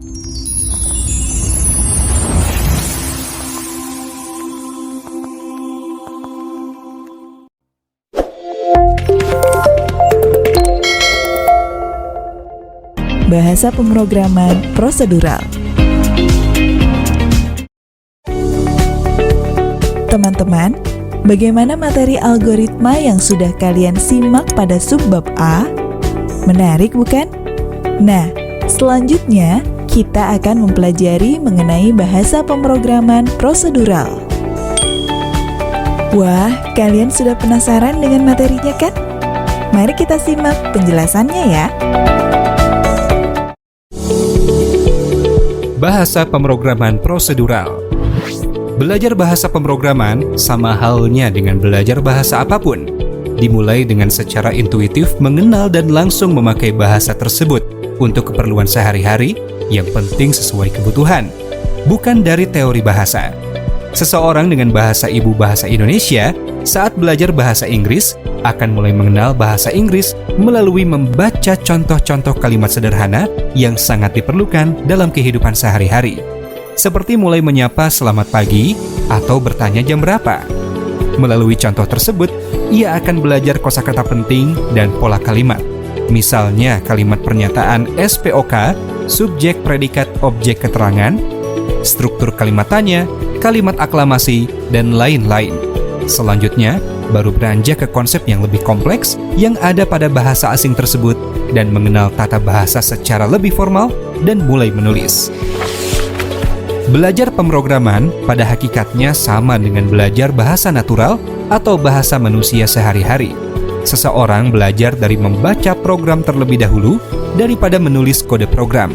Bahasa pemrograman prosedural. Teman-teman, bagaimana materi algoritma yang sudah kalian simak pada subbab A? Menarik bukan? Nah, selanjutnya kita akan mempelajari mengenai bahasa pemrograman prosedural. Wah, kalian sudah penasaran dengan materinya kan? Mari kita simak penjelasannya ya. Bahasa pemrograman prosedural. Belajar bahasa pemrograman sama halnya dengan belajar bahasa apapun. Dimulai dengan secara intuitif mengenal dan langsung memakai bahasa tersebut untuk keperluan sehari-hari yang penting sesuai kebutuhan, bukan dari teori bahasa. Seseorang dengan bahasa ibu bahasa Indonesia saat belajar bahasa Inggris akan mulai mengenal bahasa Inggris melalui membaca contoh-contoh kalimat sederhana yang sangat diperlukan dalam kehidupan sehari-hari. Seperti mulai menyapa selamat pagi atau bertanya jam berapa. Melalui contoh tersebut, ia akan belajar kosakata penting dan pola kalimat. Misalnya kalimat pernyataan SPOK, subjek, predikat, objek keterangan, struktur kalimat tanya, kalimat aklamasi, dan lain-lain. Selanjutnya, baru beranjak ke konsep yang lebih kompleks yang ada pada bahasa asing tersebut dan mengenal tata bahasa secara lebih formal dan mulai menulis. Belajar pemrograman pada hakikatnya sama dengan belajar bahasa natural atau bahasa manusia sehari-hari. Seseorang belajar dari membaca program terlebih dahulu daripada menulis kode program.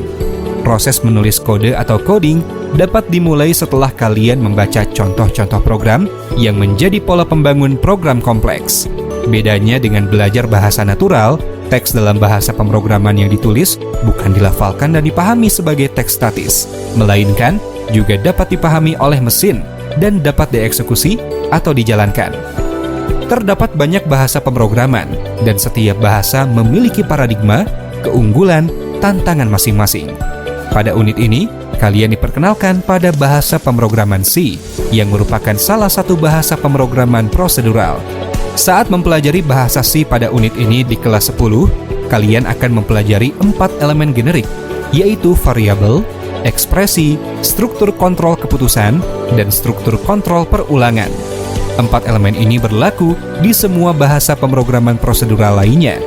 Proses menulis kode atau coding dapat dimulai setelah kalian membaca contoh-contoh program yang menjadi pola pembangun program kompleks. Bedanya dengan belajar bahasa natural, teks dalam bahasa pemrograman yang ditulis bukan dilafalkan dan dipahami sebagai teks statis, melainkan juga dapat dipahami oleh mesin dan dapat dieksekusi atau dijalankan. Terdapat banyak bahasa pemrograman, dan setiap bahasa memiliki paradigma, keunggulan, tantangan masing-masing. Pada unit ini, kalian diperkenalkan pada bahasa pemrograman C, yang merupakan salah satu bahasa pemrograman prosedural. Saat mempelajari bahasa C pada unit ini di kelas 10, kalian akan mempelajari 4 elemen generik, yaitu variabel, ekspresi, struktur kontrol keputusan, dan struktur kontrol perulangan. 4 elemen ini berlaku di semua bahasa pemrograman prosedural lainnya.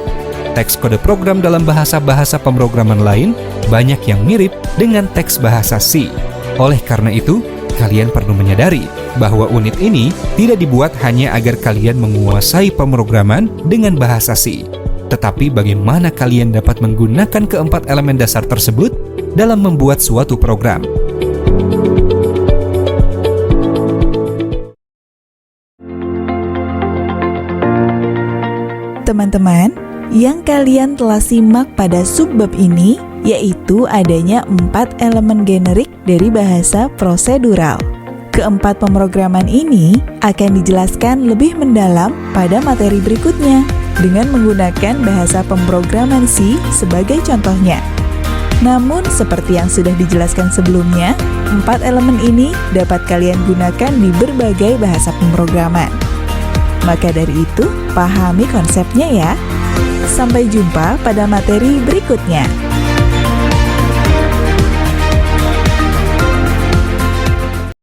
Teks kode program dalam bahasa-bahasa pemrograman lain banyak yang mirip dengan teks bahasa C. Oleh karena itu, kalian perlu menyadari bahwa unit ini tidak dibuat hanya agar kalian menguasai pemrograman dengan bahasa C, tetapi bagaimana kalian dapat menggunakan keempat elemen dasar tersebut dalam membuat suatu program. Teman-teman, yang kalian telah simak pada subbab ini yaitu adanya 4 elemen generik dari bahasa prosedural. Keempat pemrograman ini akan dijelaskan lebih mendalam pada materi berikutnya dengan menggunakan bahasa pemrograman C sebagai contohnya. Namun, seperti yang sudah dijelaskan sebelumnya, 4 elemen ini dapat kalian gunakan di berbagai bahasa pemrograman. Maka dari itu, pahami konsepnya ya. Sampai jumpa pada materi berikutnya.